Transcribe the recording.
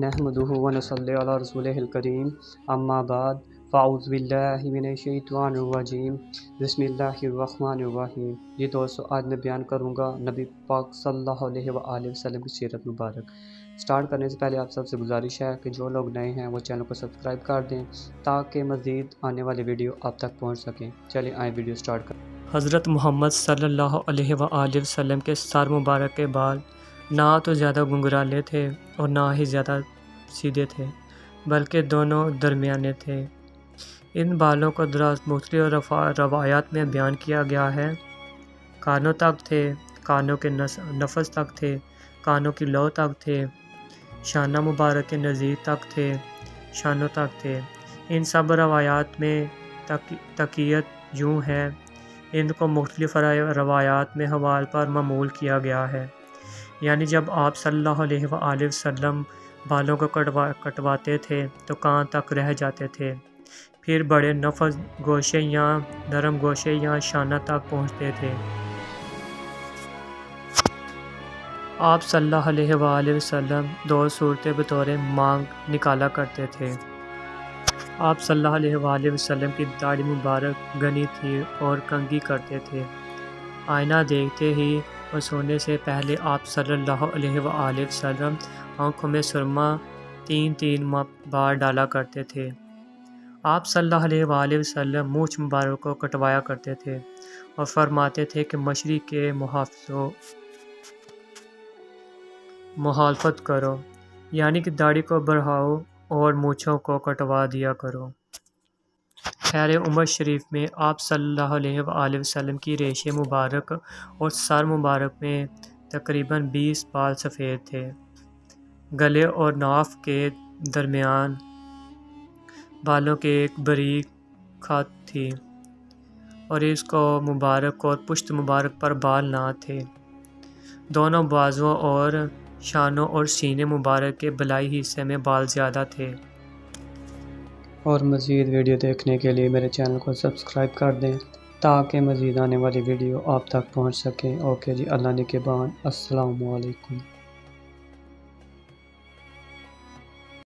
نحمده ونصلی علی رسولہ الکریم اما بعد فاعوذ باللہ من الشیطان الرجیم بسم اللہ الرحمن الرحیم۔ جی دوستو، آج میں بیان کروں گا نبی پاک صلی اللہ علیہ وآلہ وسلم کی سیرت مبارک۔ سٹارٹ کرنے سے پہلے آپ سب سے گزارش ہے کہ جو لوگ نئے ہیں وہ چینل کو سبسکرائب کر دیں تاکہ مزید آنے والی ویڈیو آپ تک پہنچ سکیں۔ چلیں آئیں ویڈیو سٹارٹ کریں۔ حضرت محمد صلی اللہ علیہ وآلہ وسلم کے سر مبارک کے بال نہ تو زیادہ گنگرالے تھے اور نہ ہی زیادہ سیدھے تھے، بلکہ دونوں درمیانے تھے۔ ان بالوں کو دراز مختلف روایات میں بیان کیا گیا ہے۔ کانوں تک تھے، کانوں کے نفس تک تھے، کانوں کی لو تک تھے، شانہ مبارک کے نظیر تک تھے، شانوں تک تھے۔ ان سب روایات میں تقیت یوں ہے، ان کو مختلف روایات میں حوال پر معمول کیا گیا ہے، یعنی جب آپ صلی اللہ علیہ وآلہ وسلم بالوں کو کٹواتے تھے تو کان تک رہ جاتے تھے، پھر بڑے نفس گوشے یا نرم گوشے یا شانہ تک پہنچتے تھے۔ آپ صلی اللہ علیہ وآلہ وسلم دو صورتیں بطور مانگ نکالا کرتے تھے۔ آپ صلی اللہ علیہ وآلہ وسلم کی داڑھی مبارک گھنی تھی اور کنگھی کرتے تھے۔ آئینہ دیکھتے ہی اور سونے سے پہلے آپ صلی اللہ علیہ وآلہ وسلم آنکھوں میں سرما 3 بار ڈالا کرتے تھے۔ آپ صلی اللہ علیہ وآلہ وسلم مونچھ مبارک کو کٹوایا کرتے تھے اور فرماتے تھے کہ مشرق کے مخالفت کرو، یعنی کہ داڑھی کو بڑھاؤ اور مونچھوں کو کٹوا دیا کرو۔ خیر عمر شریف میں آپ صلی اللہ علیہ وآلہ وسلم کی ریش مبارک اور سر مبارک میں تقریباً 20 بال سفید تھے۔ گلے اور ناف کے درمیان بالوں کے ایک باریک خط تھی اور اس کو مبارک اور پشت مبارک پر بال نہ تھے۔ دونوں بازوؤں اور شانوں اور سینے مبارک کے بالائی حصے میں بال زیادہ تھے۔ اور مزید ویڈیو دیکھنے کے لیے میرے چینل کو سبسکرائب کر دیں تاکہ مزید آنے والی ویڈیو آپ تک پہنچ سکیں۔ اوکے جی، اللہ نگہبان، السلام علیکم۔